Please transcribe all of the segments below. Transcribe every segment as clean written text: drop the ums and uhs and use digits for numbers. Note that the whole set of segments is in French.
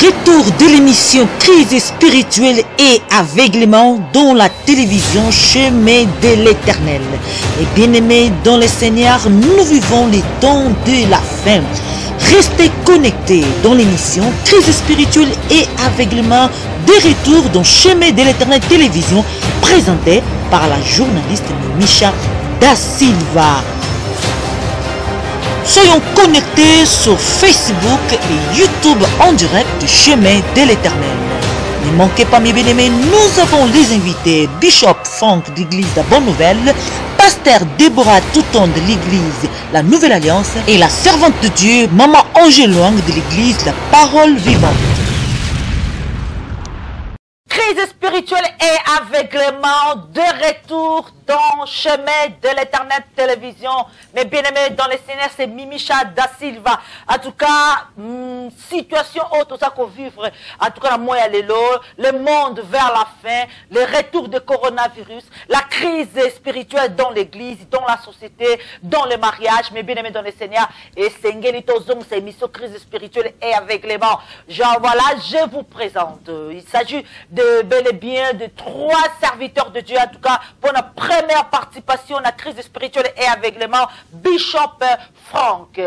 Retour de l'émission Crise spirituelle et aveuglement dans la télévision Chemin de l'Éternel. Et bien-aimés dans le Seigneur, nous vivons les temps de la fin. Restez connectés dans l'émission Crise spirituelle et aveuglement de retour dans Chemin de l'Éternel télévision présentée par la journaliste Micha Da Silva. Soyons connectés sur Facebook et YouTube en direct du Chemin de l'Éternel. Ne manquez pas mes bien-aimés, nous avons les invités Bishop Frank de l'Église de la Bonne Nouvelle, Pasteur Déborah Touton de l'Église La Nouvelle Alliance et la servante de Dieu Maman Angèle Luang de l'Église La Parole Vivante. Crise spirituelle et aveuglement de retour dans Chemin de l'Éternel télévision. Mes bien-aimés dans les Seigneurs, c'est Micha Da Silva. En tout cas, situation haute, ça qu'on vivre. En tout cas, moi, le monde vers la fin, le retour de coronavirus, la crise spirituelle dans l'église, dans la société, dans le mariage. Mes bien-aimés dans les Seigneurs, et c'est émission crise spirituelle et aveuglement. Genre, voilà, je vous présente. Il s'agit de bel et bien de 3 serviteurs de Dieu, en tout cas, pour la première participation à la crise spirituelle et aveuglement, Bishop Frank,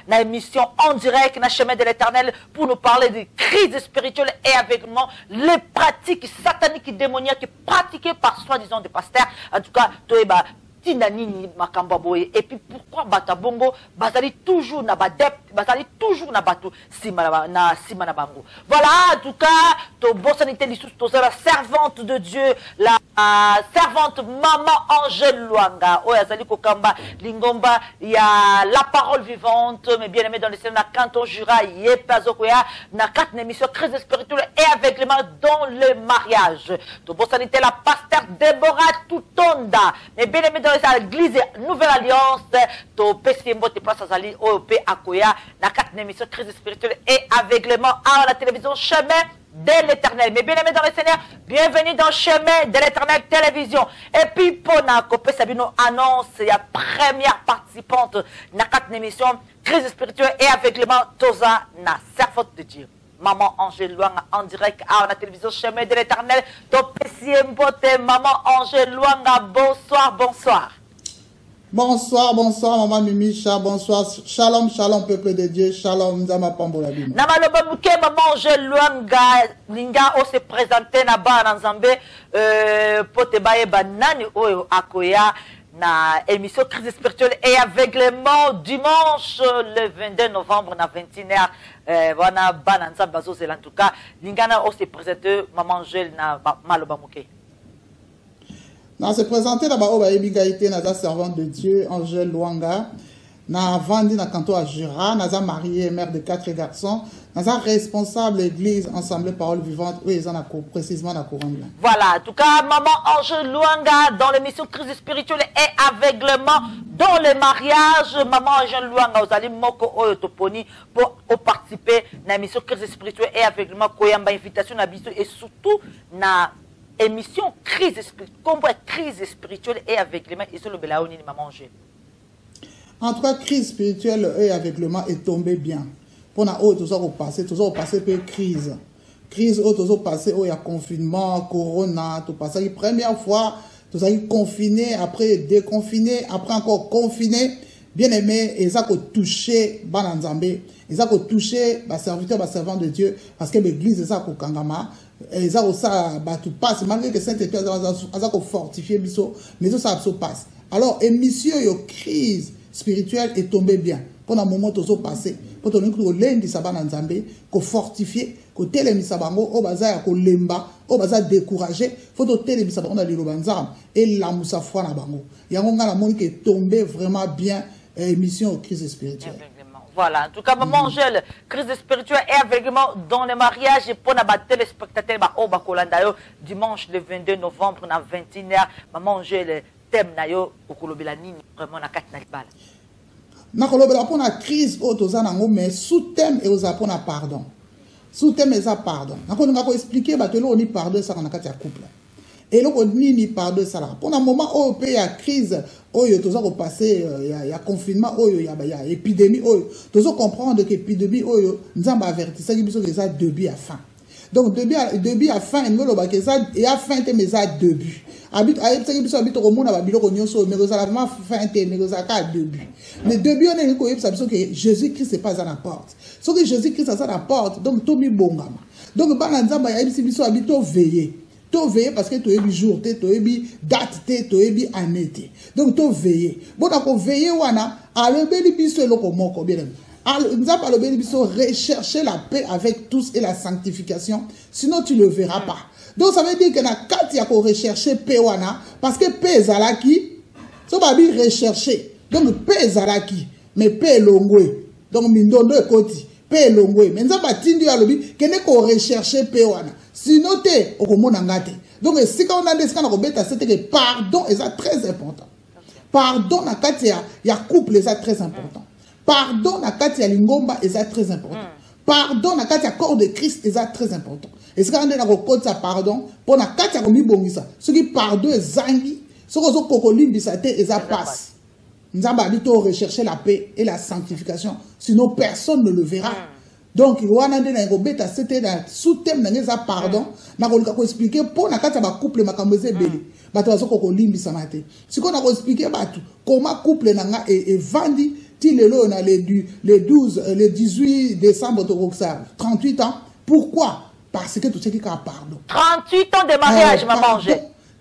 na émission en direct, na Chemin de l'Éternel, pour nous parler de crise spirituelle et aveuglement, les pratiques sataniques et démoniaques pratiquées par soi-disant des pasteurs, en tout cas, Tinanini Makambaboye. Et puis pourquoi Batabongo Bazali toujours na badep, Bazali toujours na batu simana bango. Voilà, en tout cas, to bossanité lissous, la servante de Dieu, la servante Maman Angèle Luanga. Oh, Azali Kokamba, Lingomba, il y a la parole vivante, mais bien aimé dans les Seigneurs, Canton Jura, Yepazokoya, na 4 émissions crise spirituelle et aveuglement dans le mariage. To bossanité la pasteur Déborah Toutonda, mais bien aimé dans l'église Nouvelle Alliance, to PCMBO te place à Zali, OP Akoya, na 4 émissions crise spirituelle et aveuglement à la télévision Chemin de l'Éternel. Mais bien aimés dans le Seigneur, bienvenue dans Chemin de l'Éternel télévision. Et puis pour na copé Sabino annonce, il y a première participante na 4 émissions crise spirituelle et aveuglement, Toza na servante de Dieu. Maman Angèle Luang en direct à la télévision Chemin de l'Éternel. Maman Angèle Luang, bonsoir, bonsoir. Bonsoir, bonsoir, maman Mimicha, bonsoir. Shalom, shalom, peuple de Dieu. Shalom, Zama Pambola Bima. Namalobamuke, maman Angèle Luang, Linga, on se présenté là-bas en Zambé, Potebaye Banani, Akoya. Na émission crise spirituelle et aveuglement dimanche le 22 novembre na 21h wana bananza bazozela en tout cas lingana on se présente maman Angèle na maloba muke na se présenter là-bas au baebigaité na servante de Dieu Angèle Luanga na vandi na canton à Jura na mariée mère de 4 garçons na responsable église Assemblée Parole Vivante où ils en a précisément na couronne. Voilà, en tout cas maman Angèle Luanga dans l'émission crise spirituelle et aveuglement dans le mariage maman Angèle Luanga vous allez moko oyo toponi pour participer na émission crise spirituelle et aveuglement koyamba invitation na biso et surtout na émission crise spirituelle et aveuglement et sur le belaoni maman Angèle. En tout cas, crise spirituelle et aveuglement est tombé bien. Pour na haut tout ça au passé peu crise. Crise haut tout ça passé il y a confinement, corona, tout passé la première fois tout ça confiné, après déconfiné, après encore confiné. Bien aimé, et ça a touché Bananzambé, et ça a touché les serviteurs, les servants de Dieu parce que l'église ça a kangama. Et ça tout passe malgré que Saint-Esprit a fortifié biso, mais tout ça passe. Alors émission yo crise spirituel est tombé bien. Pendant un moment, tout ça passé. Pour que nous lundi saban en Zambé, qu'on fortifie, qu'on télémisa bango, au bazar, qu'on lemba, au bazar découragé. Faut que télémisa bango dans les lobanzam et la moussa foi na bango. Il y a un monde qui est tombé vraiment bien. Émission crise spirituelle. Voilà, en tout cas, maman Angèle, crise spirituelle et aveuglement dans le mariage et pour les téléspectateurs, dimanche le 22 novembre, à 21h, maman Angèle. Thème nayo okolobela nini vraiment na kati na libala na kolobela pour la crise autozana ngo mais sous thème et oza pour na pardon sous thème et ça pardon na ko expliquer ba telo ni pardon ça na kati ya couple et le nini pardon ça là pour un moment où il y a crise où il y a passé il y a confinement où il y a épidémie où tu dois comprendre que épidémie où nous avons averti ça qui sont déjà début à fin donc début à fin nous le que ça et à fin mais ça début habite à ça qui sont habite au monde à bilo konyoso mais ça vraiment fin mais ça à début mais début on est que ça que Jésus-Christ c'est pas à la porte ce que Jésus-Christ à la porte donc tout mi bongama donc bana nzamba ya biso habite au veiller. Tu veilles parce que tu es jour, tu es date, tu es année. Donc tu veilles. Bon, donc veiller, wana, à le bélibiso et le komoko, bien. Nous avons le bélibiso rechercher la paix avec tous et la sanctification, sinon tu ne le verras pas. Donc ça veut dire que na kati ya ko rechercher paix wana, parce que paix zalaki, so babi rechercher. Donc paix zalaki, mais paix longwe. Donc mindondo ekoti, paix longwe. Mais nous avons tindi ya lobi, kene ko rechercher paix wana. Sinon, donc, si on a des scandales, c'est que pardon est très important. Pardon, il y a couple est très important. Pardon, il y a lingomba est très important. Pardon, il y a corps de Christ est très important. Et ce qu'on a dit, ça pardon, pour la katia comme ibongisa, ce qui pardon est zangi, ce qu'on a kokolimbi et ça passe. Nous avons dit rechercher la paix et la sanctification, sinon personne ne le verra. Donc, c'était un sous-thème de pardon. Je vais expliquer pour la couple si on a expliqué comment couple est vendu le 18 décembre 38 ans. Pourquoi? Parce que tout ce qui est pardon. 38 ans de mariage, maman.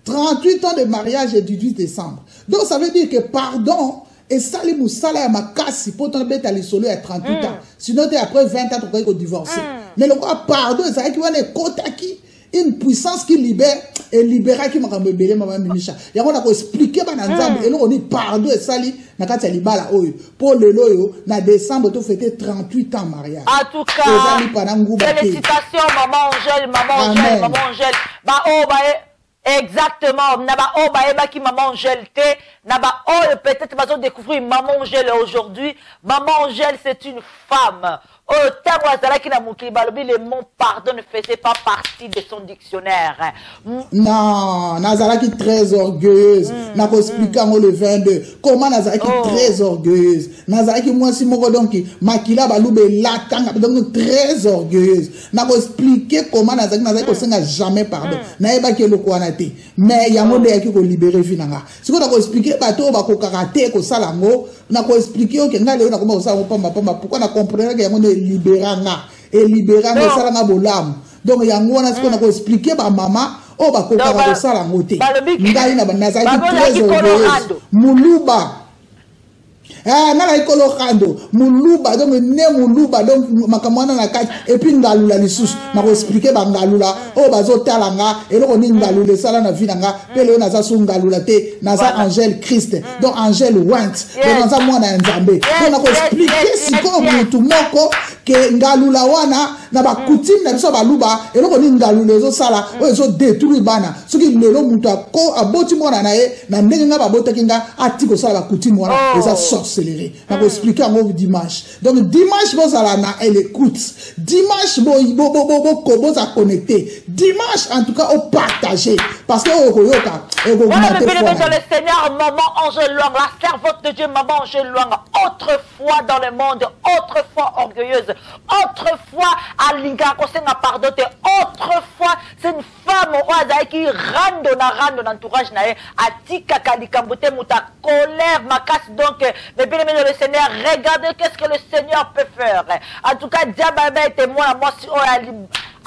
38 ans de mariage le 18 décembre. Donc, ça veut dire que pardon. Et ça, les moussala à ma casse, pour ton bête à l'isoler à 38 ans. Sinon, après 20 ans, tu peux divorcer. Mais le quoi, pardon, ça veut dire qu'il y a une côte qui, une puissance qui libère, et libéra qui m'a rembellé, maman Mimisha. Il y a un qui expliqué, et là, on dit pardon, et ça, n'a qu'à t'y libérer, pour le loyo, na décembre, tu fêtais 38 ans mariage. En tout cas, félicitations, maman Angèle, maman Angèle, maman Angèle. Bah, oh, bah, exactement. Naba oh baeba qui maman Angèle te. Naba oh peut-être vas découvrir maman Angèle aujourd'hui. Maman Angèle c'est une femme. Oh terme azala qui na mukli balobi le mot pardon ne faisait pas partie de son dictionnaire. Non, Nazara qui très orgueilleuse. N'a pas expliqué en le 22. Comment Nazara qui très orgueilleuse. Nazara qui moi si mon donc makila baloube latanga donc très orgueilleuse. N'a pas expliqué comment Nazara qui n'a jamais pardon. N'a pas que le quoi naté. Mais il y a mon qui ko libérer finanga. Si on a expliqué bateau ba ko karaté ko salango, n'a pas expliqué que ngale na comment ça pourquoi na comprendre que y a mon libéranga et libéranga salanga bolam. Donc il y a un ce qu'on a expliqué par maman oh bah ko karaté salango te. Ngai na Nazara qui très orgueilleuse. Muluba ah na la ikolo khando muluba donc ne muluba donc makamwana na kati et puis ngalula lisusu na ko expliquer ba ngalula o bazo talanga et lo ni ngalule sala na vinanga pele na za su ngalula te na za Angèle Christ donc Angèle want donc na za mwana nzambe donc na ko expliquer siko mutu moko ke ngalula wana na ba coutume na biso baluba et lo ni ngalule zo sala o zo détruire bana soki lelo mutu ko aboti mwana na ye na ndenge nga babotaki nga atiko sala ba coutume wana eza sorcellerie. On va expliquer en mot dimanche. Donc dimanche vous allez elle écoute. Dimanche vous à connecter. Dimanche en tout cas au partager parce que voilà le bénéfice de le Seigneur maman Angèle Luang, la servante de Dieu maman Angèle Luang, autrefois dans le monde, autrefois orgueilleuse, autrefois à l'inga kosenga pardon, autrefois c'est une femme qui rando dans l'entourage nae atika kalikambote muta colère ma casse donc mais bien aimé le Seigneur regardez qu'est-ce que le Seigneur peut faire en tout cas diable est témoin moi si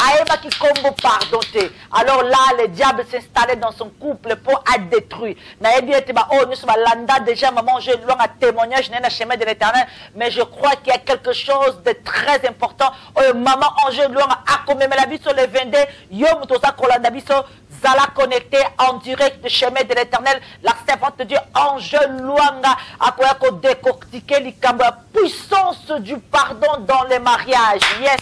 Aïma qui combo pardonné. Alors là, le diable s'installait dans son couple pour être détruit. Naïbi était bah oh nous sommes landa déjà maman j'ai loin à témoignage n'est pas chemin de l'Éternel, mais je crois qu'il y a quelque chose de très important. Maman Angèle loin a commémoré la vie sur le 22 yom toza kolanda biso zala connecté en direct de chemin de l'Éternel. La servante de Dieu Angèle Luanga a quoi décortiquer la puissance du pardon dans les mariages. Yes.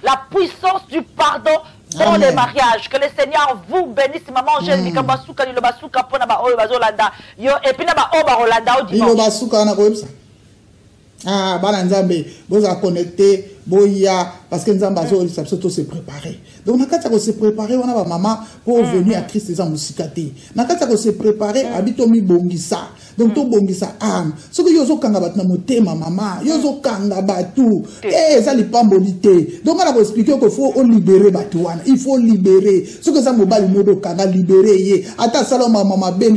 La puissance du pardon dans les mariages. Que le Seigneur vous bénisse. Maman Angèle Nikambasuka Nilobasuka Pona ba Oyo Bazolanda. Yo et puis na ba Oba Rolanda au dimanche. Nilobasuka na koyebsa. Ah bana nzambe boza connecté boya parce que nous avons se préparer. Donc, nous avons se préparer, on a maman pour venir à Christ et Mousikati. Nous avons se préparer, habitomi bongisa. Donc, tout bongisa âme. Ce que yozo kangabat na motema maman, yozo kangabatu, ça li pambolité. Donc, on a expliqué qu'il faut libérer Batouane. Il faut libérer. Ce que ça mobile modo kanga libérer. Ata saloma maman ben,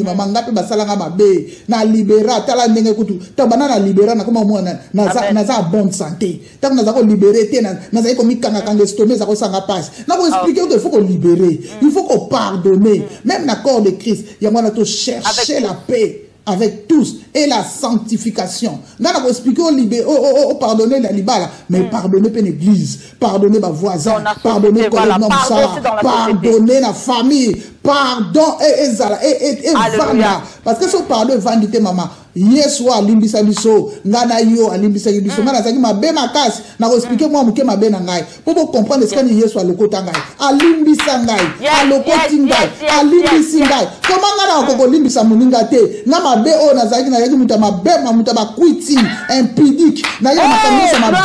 maman ngape basalanga mabe. Na libéra, tala ndenge kutu. Tabana na libéra na koma mwana na za bonne santé. Tant na za libérer, na za komi kanga kanga estomé za ko sanga passe. Na ko expliquer qu'il faut qu'on libérer. Il faut qu'on pardonner. Même l'accord de Christ, il y a moyen de chercher la paix avec tous et la sanctification. Nous avons expliqué au pardonner la libala, mais pardonner l'église, pardonner ma voisin, pardonner pardonner la famille, pardon et vanda. Parce que si on parle de vandité, maman, Yeswa limbisa biso ngana yo alimbisa biso ngana zaki mabe makasi na ko expliquer moi muke mabe na ngai pour comprendre ce que ni Yeswa lokota ngai alimbisa ngai alokoti ngai alimbisi ngai comment ngana ko limbisa muninga te na mabe o na zaki na yaki muta mabe mamuta bakwiti impudique na yo makamisa mabe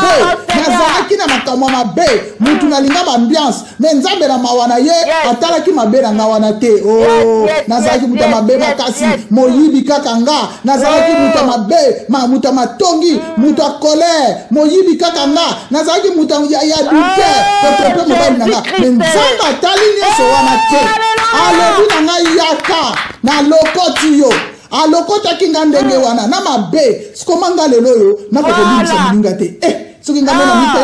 na zaki na makamwa mabe mutu na linga ambiance mais nzambe na mawana ye atala ki mabe na ngawana te oh na zaki muta mabe makasi moyibi kaka nga na zaki muta mabe muta matongi muta colère moyibi kaka nga na zaki muta ya dute to to mobali nga mais nzamba tali nyoso wana te alobi na nga yaka na lokoti yo alokota kinga ndenge wana na mabe sikomanga lelo yo na ko libisa muninga te ce qui n'a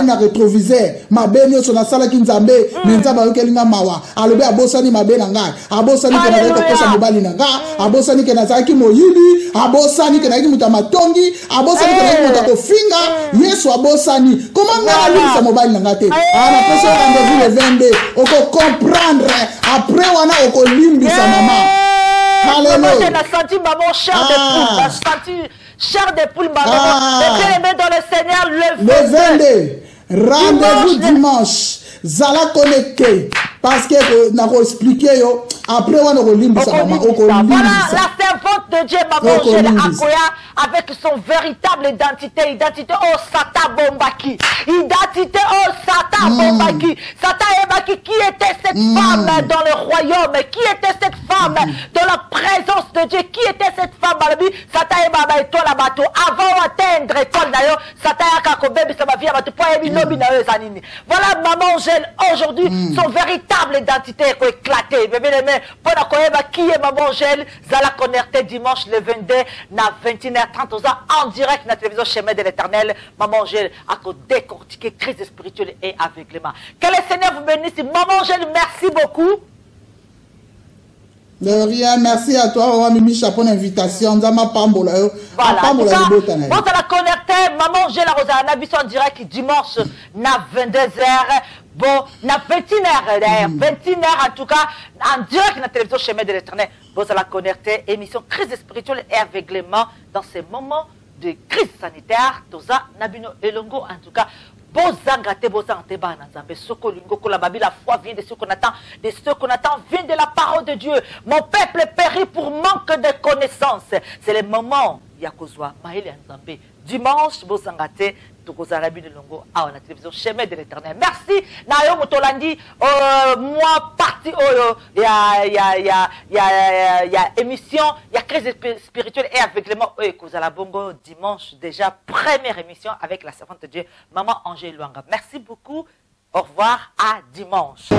na rétroviseur mabe nyoso na sala kinzambe nzamba yokelinga mawa alobe abosani mabe na ngai abosani ke na ko kosa mobali na nga abosani ke na zaki moyibi abosani ke na yiki muta matongi abosani ke na yiki muta ko finga Yesu abosani comment ngala libisa mobali na nga te ana pesa rendez-vous le 22 oko comprendre après wana oko limbisa mama. Alléluia. J'ai senti maman chair de poule, j'ai senti chair de poule maman. Mais bien-aimé dans le Seigneur le 22. Rendez-vous dimanche. Zala connecté parce que n'a expliqué yo après on a limbisa maman voilà la servante de Dieu maman Angèle Akoya avec son véritable identité oh Sata Bombaki identité oh Sata Bombaki Sata Bombaki qui était cette femme dans le royaume qui était cette femme dans la présence de Dieu qui était cette femme Sata Bombaki toi la bateau avant d'atteindre école d'ailleurs Sata Yakakobebe ça va via bateau pour éliminer zanini voilà maman aujourd'hui son véritable identité est éclatée pour la qui est maman Angèle Zala connecté dimanche le 22 na 21h30 en direct na télévision Chemin de l'Éternel maman Angèle a décortiqué crise spirituelle et aveuglement que le Seigneur vous bénisse maman Angèle merci beaucoup. De rien, merci à toi, on a mis chapeau d'invitation, on a ma pambola. Voilà, on a connecté, maman, j'ai la Rosa, on a vu en direct dimanche, na 22h, bon, na 21h, 21h en tout cas, en direct na télévision Chemin de l'Éternel, vous allez connecter, émission crise spirituelle et aveuglement dans ces moments de crise sanitaire, Toza, Nabino Elongo, en tout cas, la foi vient de ce qu'on attend, vient de la parole de Dieu. Mon peuple périt pour manque de connaissances. C'est le moment, Yakozwa, Maël Nzambe. Dimanche, Bosangate, Tokozarabi de Longo, à la télévision Chemin de l'Éternel. Merci, Nayo Motolandi, moi, parti, il y a émission, il y a crise spirituelle et aveuglement, Kozala Bongo, dimanche, déjà, première émission avec la servante de Dieu, Maman Angèle Luanga. Merci beaucoup, au revoir, à dimanche.